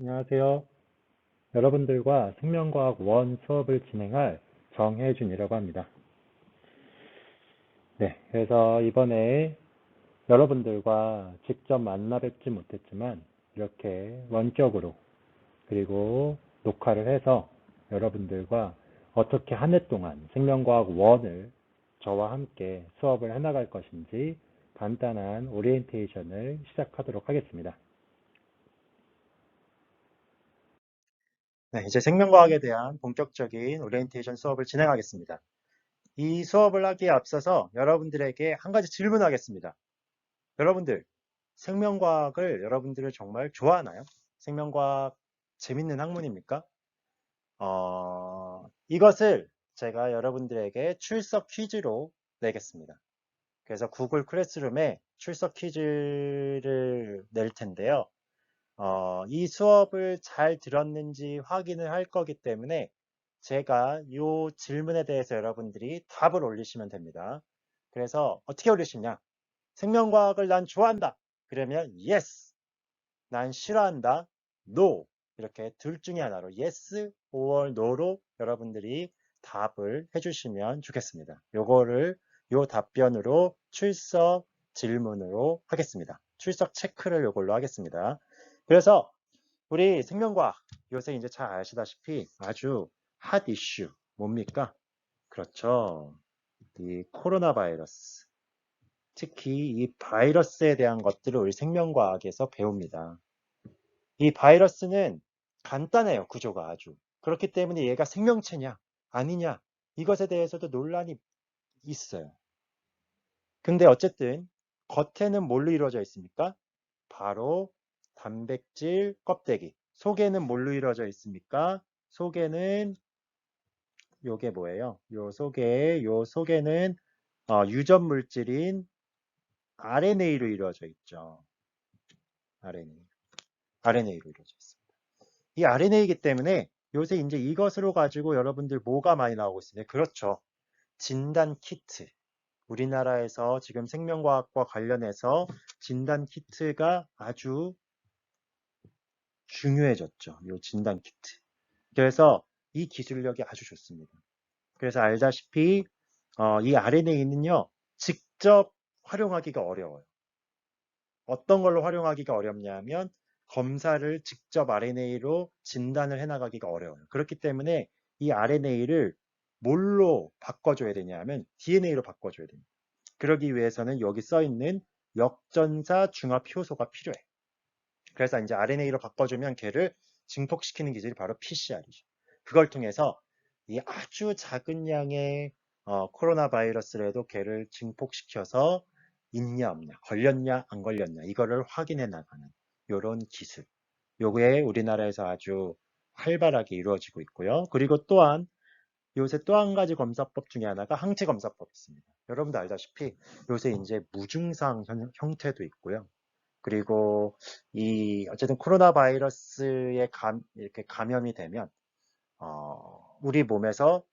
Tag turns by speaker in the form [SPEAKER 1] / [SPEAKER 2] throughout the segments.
[SPEAKER 1] 안녕하세요. 여러분들과 생명과학 원 수업을 진행할 정혜준이라고 합니다. 네, 그래서 이번에 여러분들과 직접 만나 뵙지 못했지만 이렇게 원격으로 그리고 녹화를 해서 여러분들과 어떻게 한 해 동안 생명과학 원을 저와 함께 수업을 해나갈 것인지 간단한 오리엔테이션을 시작하도록 하겠습니다.
[SPEAKER 2] 네, 이제 생명과학에 대한 본격적인 오리엔테이션 수업을 진행하겠습니다. 이 수업을 하기에 앞서서 여러분들에게 한 가지 질문하겠습니다. 여러분들, 생명과학을 여러분들을 정말 좋아하나요? 생명과학 재밌는 학문입니까? 이것을 제가 여러분들에게 출석 퀴즈로 내겠습니다. 그래서 구글 클래스룸에 출석 퀴즈를 낼 텐데요. 이 수업을 잘 들었는지 확인을 할 거기 때문에 제가 이 질문에 대해서 여러분들이 답을 올리시면 됩니다. 그래서 어떻게 올리시냐? 생명과학을 난 좋아한다. 그러면 yes. 난 싫어한다. no. 이렇게 둘 중에 하나로 yes or no로 여러분들이 답을 해주시면 좋겠습니다. 요 답변으로 출석 질문으로 하겠습니다. 출석 체크를 요걸로 하겠습니다. 그래서 우리 생명과학 요새 이제 잘 아시다시피 아주 핫 이슈 뭡니까? 그렇죠. 이 코로나 바이러스. 특히 이 바이러스에 대한 것들을 우리 생명과학에서 배웁니다. 이 바이러스는 간단해요, 구조가 아주. 그렇기 때문에 얘가 생명체냐, 아니냐, 이것에 대해서도 논란이 있어요. 근데 어쨌든 겉에는 뭘로 이루어져 있습니까? 바로 단백질 껍데기. 속에는 뭘로 이루어져 있습니까? 속에는 요게 뭐예요? 요 속에는 유전 물질인 RNA로 이루어져 있죠. RNA. RNA로 이루어져 있습니다. 이 RNA이기 때문에 요새 이제 이것으로 가지고 여러분들 뭐가 많이 나오고 있습니다. 그렇죠. 진단 키트. 우리나라에서 지금 생명과학과 관련해서 진단 키트가 아주 중요해졌죠. 이 진단 키트. 그래서 이 기술력이 아주 좋습니다. 그래서 알다시피 이 RNA는요, 직접 활용하기가 어려워요. 어떤 걸로 활용하기가 어렵냐면 검사를 직접 RNA로 진단을 해나가기가 어려워요. 그렇기 때문에 이 RNA를 뭘로 바꿔줘야 되냐면 DNA로 바꿔줘야 됩니다. 그러기 위해서는 여기 써 있는 역전사 중합 효소가 필요해. 그래서 이제 RNA로 바꿔주면 걔를 증폭시키는 기술이 바로 PCR이죠. 그걸 통해서 이 아주 작은 양의 코로나 바이러스라도 걔를 증폭시켜서 있냐 없냐, 걸렸냐 안 걸렸냐 이거를 확인해 나가는 이런 기술. 요게 우리나라에서 아주 활발하게 이루어지고 있고요. 그리고 또한 요새 또 한 가지 검사법 중에 하나가 항체 검사법이 있습니다. 여러분도 알다시피 요새 이제 무증상 형태도 있고요. 그리고 이 어쨌든 코로나 바이러스에 이렇게 감염이 되면 우리 몸에서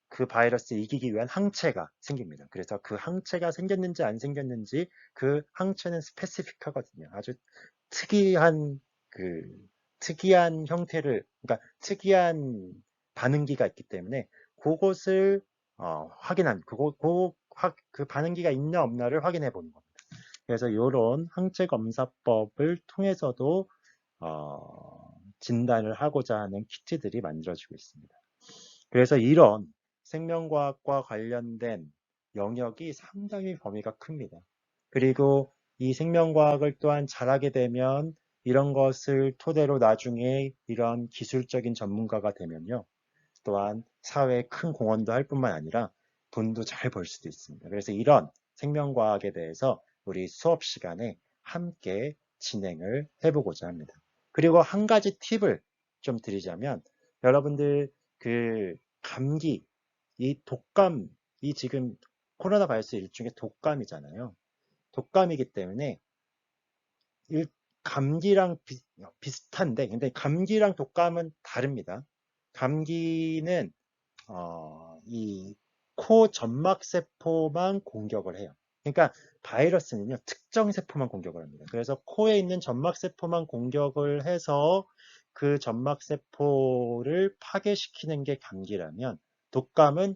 [SPEAKER 2] 그 바이러스 이기기 위한 항체가 생깁니다. 그래서 그 항체가 생겼는지 안 생겼는지 그 항체는 스페시픽하거든요. 아주 특이한 그 특이한 형태를 그러니까 특이한 반응기가 있기 때문에 그것을 확인한 그 반응기가 있나 없나를 확인해 보는 겁니다. 그래서 이런 항체 검사법을 통해서도 진단을 하고자 하는 키트들이 만들어지고 있습니다. 그래서 이런 생명과학과 관련된 영역이 상당히 범위가 큽니다. 그리고 이 생명과학을 또한 잘하게 되면 이런 것을 토대로 나중에 이런 기술적인 전문가가 되면요. 또한 사회에 큰 공헌도 할 뿐만 아니라 돈도 잘 벌 수도 있습니다. 그래서 이런 생명과학에 대해서 우리 수업 시간에 함께 진행을 해보고자 합니다. 그리고 한 가지 팁을 좀 드리자면 여러분들 그 감기, 이 독감, 이 지금 코로나 바이러스 일종의 독감이잖아요. 독감이기 때문에 감기랑 비슷한데 근데 감기랑 독감은 다릅니다. 감기는 이 코 점막 세포만 공격을 해요. 그러니까 바이러스는요, 특정 세포만 공격을 합니다. 그래서 코에 있는 점막 세포만 공격을 해서 그 점막세포를 파괴시키는 게 감기라면 독감은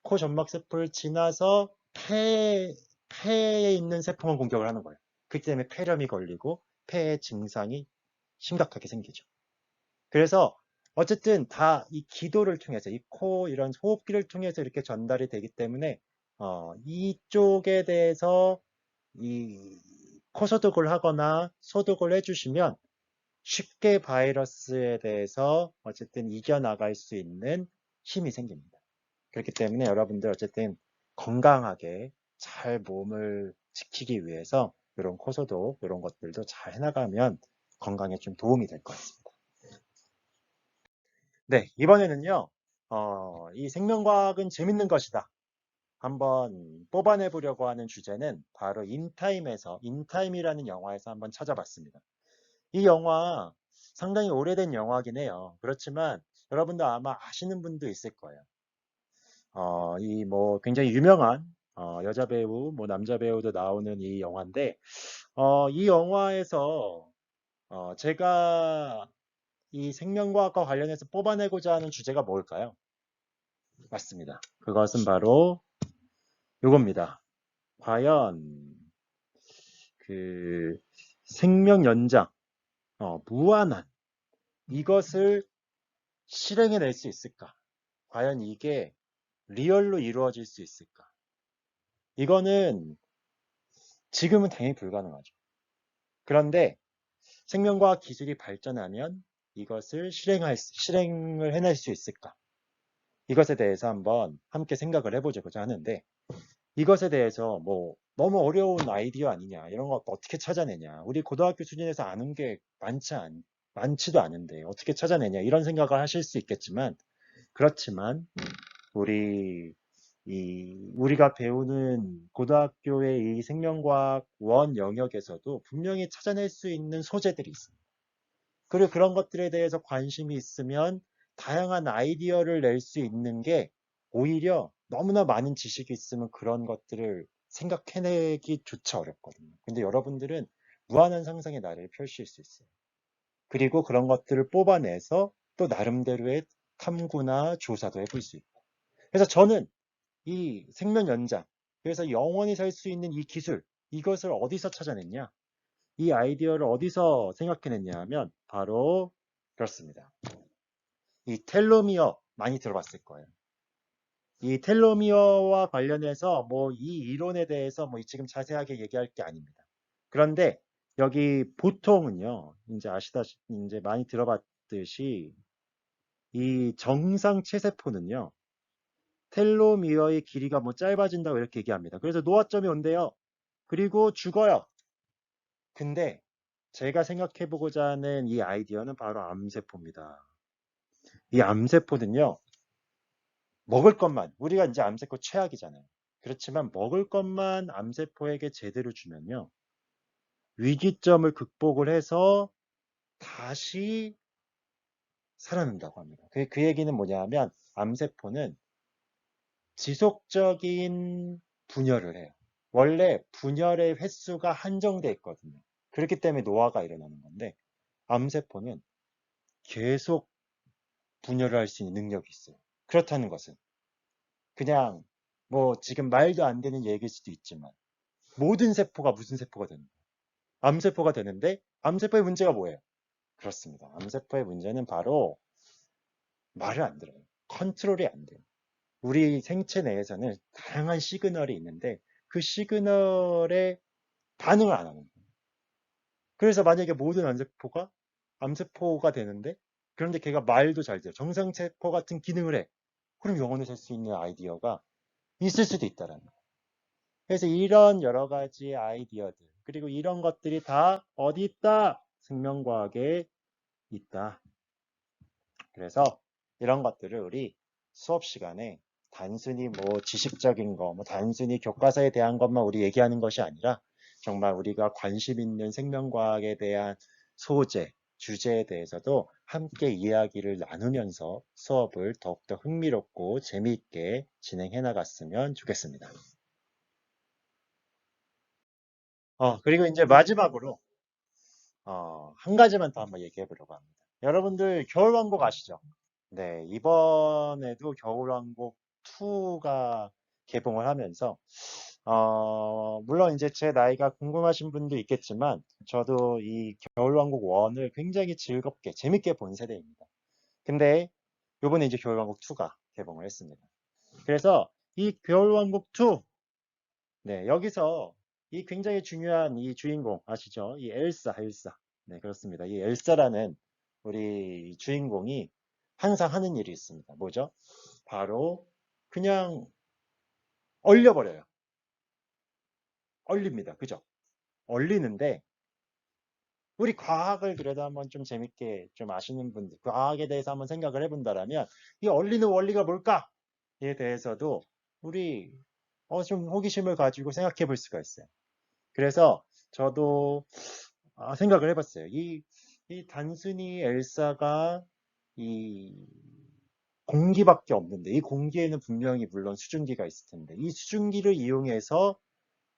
[SPEAKER 2] 코 점막세포를 지나서 폐에 있는 세포만 공격을 하는 거예요. 그렇기 때문에 폐렴이 걸리고 폐의 증상이 심각하게 생기죠. 그래서 어쨌든 다 이 기도를 통해서 이 코 이런 호흡기를 통해서 이렇게 전달이 되기 때문에 이쪽에 대해서 이 코 소독을 하거나 소독을 해주시면 쉽게 바이러스에 대해서 어쨌든 이겨나갈 수 있는 힘이 생깁니다. 그렇기 때문에 여러분들 어쨌든 건강하게 잘 몸을 지키기 위해서 이런 코 소독 이런 것들도 잘 해나가면 건강에 좀 도움이 될 것 같습니다. 네, 이번에는요, 이 생명과학은 재밌는 것이다. 한번 뽑아내 보려고 하는 주제는 바로 인타임이라는 영화에서 한번 찾아봤습니다. 이 영화 상당히 오래된 영화긴 해요. 그렇지만 여러분도 아마 아시는 분도 있을 거예요. 이 뭐 굉장히 유명한 여자 배우, 뭐 남자 배우도 나오는 이 영화인데, 이 영화에서 제가 이 생명과학과 관련해서 뽑아내고자 하는 주제가 뭘까요? 맞습니다. 그것은 바로 이겁니다. 과연 그 생명 연장, 무한한 이것을 실행해낼 수 있을까? 과연 이게 리얼로 이루어질 수 있을까? 이거는 지금은 당연히 불가능하죠. 그런데 생명과학 기술이 발전하면 이것을 실행을 해낼 수 있을까? 이것에 대해서 한번 함께 생각을 해보자고자 하는데, 이것에 대해서 뭐 너무 어려운 아이디어 아니냐, 이런 거 어떻게 찾아내냐, 우리 고등학교 수준에서 아는 게 많지도 않은데 어떻게 찾아내냐, 이런 생각을 하실 수 있겠지만, 그렇지만 우리가 배우는 고등학교의 이 생명과학 원 영역에서도 분명히 찾아낼 수 있는 소재들이 있습니다. 그리고 그런 것들에 대해서 관심이 있으면 다양한 아이디어를 낼 수 있는 게, 오히려 너무나 많은 지식이 있으면 그런 것들을 생각해내기조차 어렵거든요. 근데 여러분들은 무한한 상상의 나래를 펼칠 수 있어요. 그리고 그런 것들을 뽑아내서 또 나름대로의 탐구나 조사도 해볼 수 있고. 그래서 저는 이 생명 연장, 그래서 영원히 살 수 있는 이 기술, 이것을 어디서 찾아냈냐? 이 아이디어를 어디서 생각해냈냐 하면 바로 그렇습니다. 이 텔로미어 많이 들어봤을 거예요. 이 텔로미어와 관련해서 뭐 이 이론에 대해서 뭐 지금 자세하게 얘기할 게 아닙니다. 그런데 여기 보통은요, 이제 아시다시피 이제 많이 들어봤듯이 이 정상 체세포는요, 텔로미어의 길이가 뭐 짧아진다고 이렇게 얘기합니다. 그래서 노화점이 온대요. 그리고 죽어요. 근데 제가 생각해보고자 하는 이 아이디어는 바로 암세포입니다. 이 암세포는요, 먹을 것만, 우리가 이제 암세포 최악이잖아요. 그렇지만 먹을 것만 암세포에게 제대로 주면요, 위기점을 극복을 해서 다시 살아난다고 합니다. 그 얘기는 뭐냐 하면, 암세포는 지속적인 분열을 해요. 원래 분열의 횟수가 한정돼 있거든요. 그렇기 때문에 노화가 일어나는 건데, 암세포는 계속 분열을 할 수 있는 능력이 있어요. 그렇다는 것은 그냥 뭐 지금 말도 안 되는 얘기일 수도 있지만, 모든 세포가 무슨 세포가 되는 거예요? 암세포가 되는데, 암세포의 문제가 뭐예요? 그렇습니다. 암세포의 문제는 바로 말을 안 들어요. 컨트롤이 안 돼요. 우리 생체 내에서는 다양한 시그널이 있는데 그 시그널에 반응을 안 하는 거예요. 그래서 만약에 모든 암세포가 되는데, 그런데 걔가 말도 잘 돼요. 정상세포 같은 기능을 해. 그럼 영원히 살 수 있는 아이디어가 있을 수도 있다라는 거예요. 그래서 이런 여러 가지 아이디어들, 그리고 이런 것들이 다 어디 있다? 생명과학에 있다. 그래서 이런 것들을 우리 수업 시간에 단순히 뭐 지식적인 거, 뭐 단순히 교과서에 대한 것만 우리 얘기하는 것이 아니라, 정말 우리가 관심 있는 생명과학에 대한 소재, 주제에 대해서도 함께 이야기를 나누면서 수업을 더욱더 흥미롭고 재미있게 진행해 나갔으면 좋겠습니다. 그리고 이제 마지막으로 한 가지만 더 한번 얘기해 보려고 합니다. 여러분들 겨울왕국 아시죠? 네, 이번에도 겨울왕국 2가 개봉을 하면서 물론 이제 제 나이가 궁금하신 분도 있겠지만 저도 이 겨울왕국 1을 굉장히 즐겁게 재밌게 본 세대입니다. 근데 요번에 이제 겨울왕국 2가 개봉을 했습니다. 그래서 이 겨울왕국 2, 네, 여기서 이 굉장히 중요한 이 주인공 아시죠? 이 엘사. 네, 그렇습니다. 이 엘사라는 우리 주인공이 항상 하는 일이 있습니다. 뭐죠? 바로 그냥 얼려버려요. 얼립니다. 그죠? 얼리는데 우리 과학을 그래도 한번 좀 재밌게 좀 아시는 분들, 과학에 대해서 한번 생각을 해본다라면 이 얼리는 원리가 뭘까에 대해서도 우리 좀 호기심을 가지고 생각해 볼 수가 있어요. 그래서 저도 생각을 해봤어요. 이 단순히 엘사가 이 공기밖에 없는데 이 공기에는 분명히 물론 수증기가 있을 텐데 이 수증기를 이용해서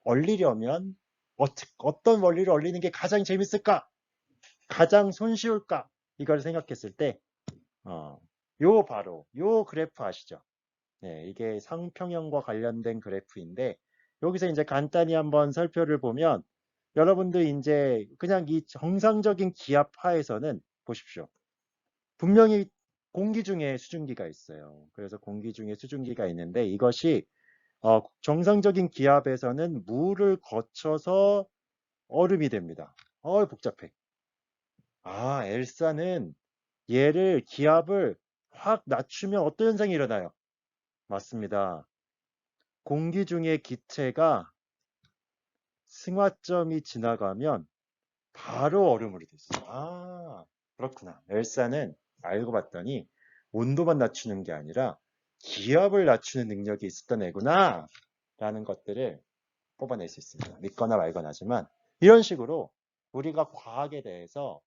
[SPEAKER 2] 얼리려면 어떤 원리를 얼리는 게 가장 재밌을까? 가장 손쉬울까? 이걸 생각했을 때, 바로 요 그래프 아시죠? 네, 이게 상평형과 관련된 그래프인데, 여기서 이제 간단히 한번 살펴를 보면, 여러분들 이제 그냥 이 정상적인 기압 하에서는 보십시오. 분명히 공기 중에 수증기가 있어요. 그래서 공기 중에 수증기가 있는데 이것이 정상적인 기압에서는 물을 거쳐서 얼음이 됩니다. 복잡해. 엘사는 얘를 기압을 확 낮추면 어떤 현상이 일어나요? 맞습니다. 공기 중에 기체가 승화점이 지나가면 바로 얼음으로 됐어요. 그렇구나. 엘사는 알고 봤더니 온도만 낮추는 게 아니라 기압을 낮추는 능력이 있었던 애구나 라는 것들을 뽑아낼 수 있습니다. 믿거나 말거나 하지만 이런 식으로 우리가 과학에 대해서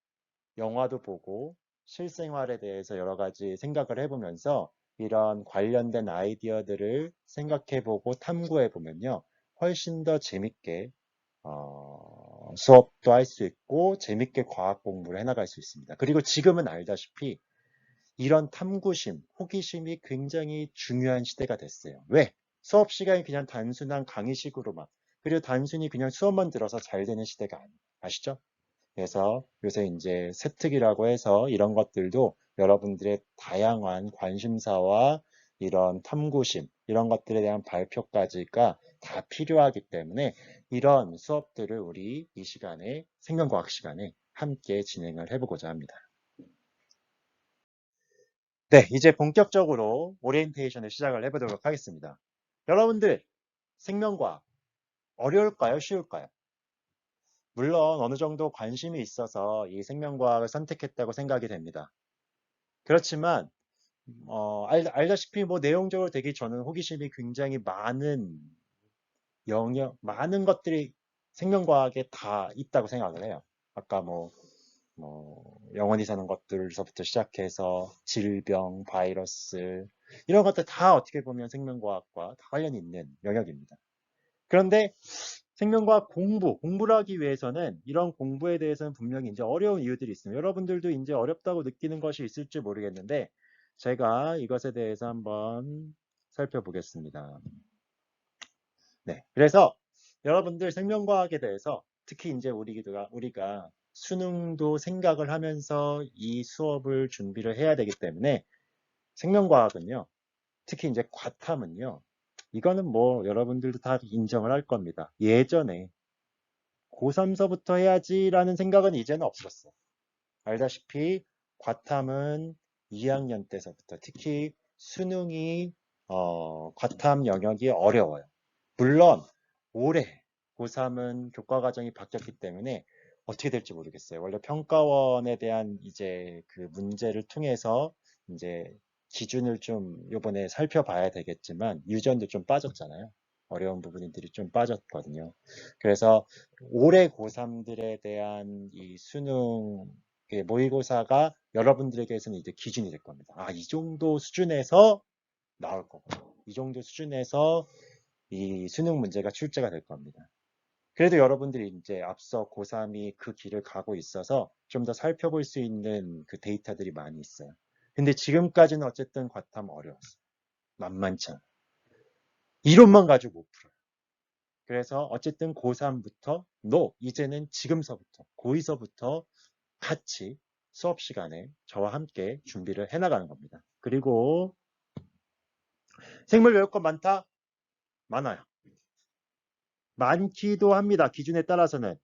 [SPEAKER 2] 영화도 보고 실생활에 대해서 여러 가지 생각을 해보면서 이런 관련된 아이디어들을 생각해보고 탐구해보면요. 훨씬 더 재밌게 수업도 할 수 있고 재밌게 과학 공부를 해나갈 수 있습니다. 그리고 지금은 알다시피 이런 탐구심, 호기심이 굉장히 중요한 시대가 됐어요. 왜? 수업 시간이 그냥 단순한 강의식으로만 그리고 단순히 그냥 수업만 들어서 잘 되는 시대가 아시죠? 그래서 요새 이제 세특이라고 해서 이런 것들도 여러분들의 다양한 관심사와 이런 탐구심, 이런 것들에 대한 발표까지가 다 필요하기 때문에 이런 수업들을 우리 이 시간에, 생명과학 시간에 함께 진행을 해보고자 합니다. 네, 이제 본격적으로 오리엔테이션을 시작을 해보도록 하겠습니다. 여러분들, 생명과학 어려울까요? 쉬울까요? 물론 어느 정도 관심이 있어서 이 생명과학을 선택했다고 생각이 됩니다. 그렇지만 알다시피 뭐 내용적으로 되게 저는 호기심이 굉장히 많은 많은 것들이 생명과학에 다 있다고 생각을 해요. 아까 영원히 사는 것들서부터 시작해서 질병, 바이러스 이런 것들 다 어떻게 보면 생명과학과 다 관련이 있는 영역입니다. 그런데 생명과학 공부를 하기 위해서는 이런 공부에 대해서는 분명히 이제 어려운 이유들이 있습니다. 여러분들도 이제 어렵다고 느끼는 것이 있을지 모르겠는데 제가 이것에 대해서 한번 살펴보겠습니다. 네. 그래서 여러분들 생명과학에 대해서 특히 이제 우리가 수능도 생각을 하면서 이 수업을 준비를 해야 되기 때문에 생명과학은요. 특히 이제 과탐은요. 이거는 뭐 여러분들도 다 인정을 할 겁니다. 예전에 고3서부터 해야지라는 생각은 이제는 없었어. 알다시피 과탐은 2학년 때서부터 특히 수능이 과탐 영역이 어려워요. 물론 올해 고3은 교과 과정이 바뀌었기 때문에 어떻게 될지 모르겠어요. 원래 평가원에 대한 이제 그 문제를 통해서 이제 기준을 좀 이번에 살펴봐야 되겠지만 유전도 좀 빠졌잖아요. 어려운 부분들이 좀 빠졌거든요. 그래서 올해 고3들에 대한 이 수능 모의고사가 여러분들에게서는 이제 기준이 될 겁니다. 이 정도 수준에서 나올 거고, 이 정도 수준에서 이 수능 문제가 출제가 될 겁니다. 그래도 여러분들이 이제 앞서 고3이 그 길을 가고 있어서 좀 더 살펴볼 수 있는 그 데이터들이 많이 있어요. 근데 지금까지는 어쨌든 과탐 어려웠어요. 만만치 않아요. 이론만 가지고 못 풀어요. 그래서 어쨌든 고3부터 이제는 지금서부터 고2서부터 같이 수업 시간에 저와 함께 준비를 해나가는 겁니다. 그리고 생물 외울 것 많다? 많아요. 많기도 합니다. 기준에 따라서는.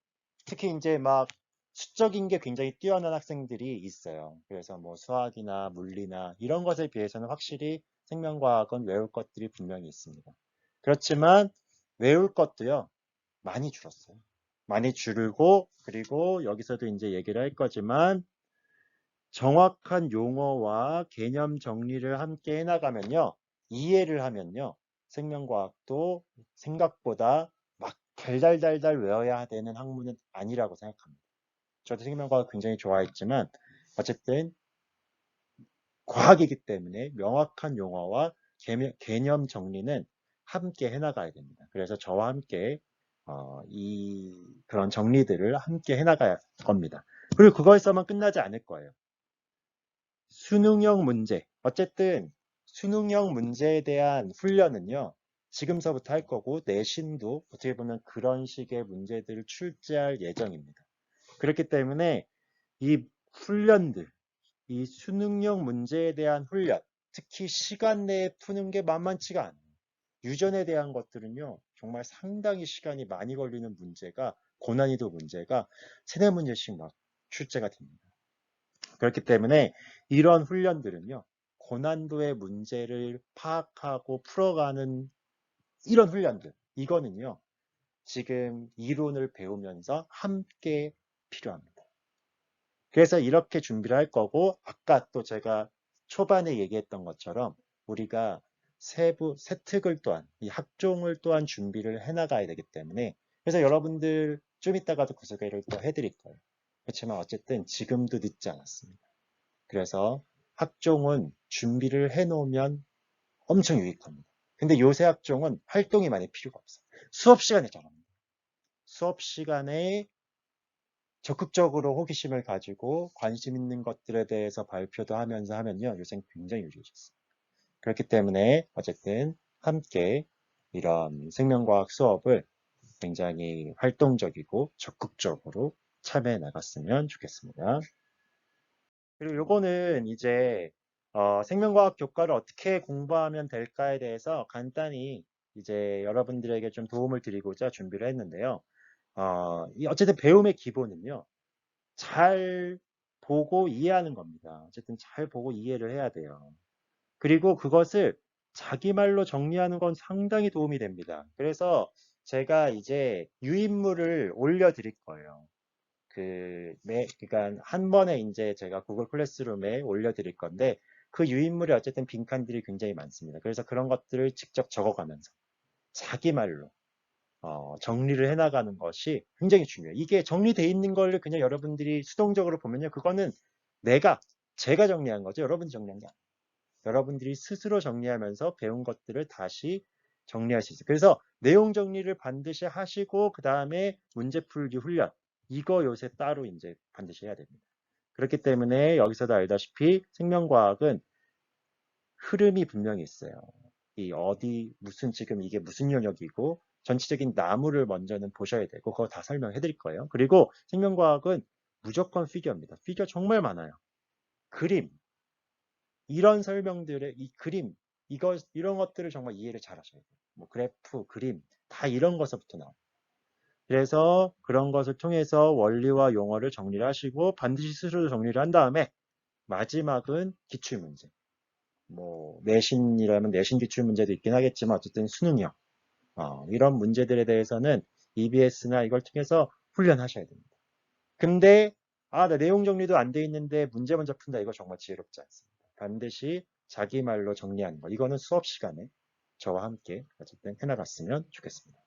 [SPEAKER 2] 특히 이제 막 수적인 게 굉장히 뛰어난 학생들이 있어요. 그래서 뭐 수학이나 물리나 이런 것에 비해서는 확실히 생명과학은 외울 것들이 분명히 있습니다. 그렇지만 외울 것도요, 많이 줄었어요. 많이 줄고, 그리고 여기서도 이제 얘기를 할 거지만 정확한 용어와 개념 정리를 함께 해나가면요, 이해를 하면요, 생명과학도 생각보다 막 달달달달 외워야 되는 학문은 아니라고 생각합니다. 저도 생명과학 굉장히 좋아했지만 어쨌든 과학이기 때문에 명확한 용어와 개념 정리는 함께 해나가야 됩니다. 그래서 저와 함께 그런 정리들을 함께 해나갈 겁니다. 그리고 그거에서만 끝나지 않을 거예요. 수능형 문제. 어쨌든 수능형 문제에 대한 훈련은요, 지금서부터 할 거고 내신도 어떻게 보면 그런 식의 문제들을 출제할 예정입니다. 그렇기 때문에 이 훈련들, 이 수능형 문제에 대한 훈련, 특히 시간 내에 푸는 게 만만치가 않아요. 유전에 대한 것들은요, 정말 상당히 시간이 많이 걸리는 문제가, 고난이도 문제가 세네 문제씩 막 출제가 됩니다. 그렇기 때문에 이런 훈련들은요, 고난도의 문제를 파악하고 풀어가는 이런 훈련들, 이거는요, 지금 이론을 배우면서 함께 필요합니다. 그래서 이렇게 준비를 할 거고, 아까 또 제가 초반에 얘기했던 것처럼 우리가 세특을 또한, 이 학종을 또한 준비를 해나가야 되기 때문에, 그래서 여러분들 좀 이따가도 그 소개를 또 해드릴 거예요. 그렇지만 어쨌든 지금도 늦지 않았습니다. 그래서 학종은 준비를 해놓으면 엄청 유익합니다. 근데 요새 학종은 활동이 많이 필요가 없어요. 수업 시간에 정합니다. 수업 시간에 적극적으로 호기심을 가지고 관심 있는 것들에 대해서 발표도 하면서 하면요. 요새 굉장히 유리해졌어요. 그렇기 때문에 어쨌든 함께 이런 생명과학 수업을 굉장히 활동적이고 적극적으로 참여해 나갔으면 좋겠습니다. 그리고 요거는 이제 생명과학 교과를 어떻게 공부하면 될까에 대해서 간단히 이제 여러분들에게 좀 도움을 드리고자 준비를 했는데요. 어쨌든 배움의 기본은요. 잘 보고 이해하는 겁니다. 어쨌든 잘 보고 이해를 해야 돼요. 그리고 그것을 자기 말로 정리하는 건 상당히 도움이 됩니다. 그래서 제가 이제 유인물을 올려드릴 거예요. 그러니까 한 번에 이제 제가 구글 클래스룸에 올려드릴 건데 그 유인물에 어쨌든 빈칸들이 굉장히 많습니다. 그래서 그런 것들을 직접 적어가면서 자기 말로 정리를 해나가는 것이 굉장히 중요해요. 이게 정리되어 있는 걸 그냥 여러분들이 수동적으로 보면요. 그거는 제가 정리한 거죠. 여러분이 정리한 게 아니에요. 여러분들이 스스로 정리하면서 배운 것들을 다시 정리할 수 있어요. 그래서 내용 정리를 반드시 하시고 그 다음에 문제 풀기 훈련 이거 요새 따로 이제 반드시 해야 됩니다. 그렇기 때문에 여기서도 알다시피 생명과학은 흐름이 분명히 있어요. 지금 이게 무슨 영역이고 전체적인 나무를 먼저는 보셔야 되고 그거 다 설명해 드릴 거예요. 그리고 생명과학은 무조건 피겨입니다. 피겨 정말 많아요. 그림, 이런 설명들의 이 그림, 이런 것들을 정말 이해를 잘 하셔야 돼요. 뭐 그래프, 그림, 다 이런 것부터 나와요. 그래서 그런 것을 통해서 원리와 용어를 정리를 하시고 반드시 스스로 정리를 한 다음에 마지막은 기출문제. 뭐 내신이라면 내신 기출문제도 있긴 하겠지만 어쨌든 수능형 이런 문제들에 대해서는 EBS나 이걸 통해서 훈련하셔야 됩니다. 근데 나 내용 정리도 안 돼 있는데 문제 먼저 푼다 이거 정말 지혜롭지 않습니다. 반드시 자기 말로 정리하는 거 이거는 수업 시간에 저와 함께 어쨌든 해나갔으면 좋겠습니다.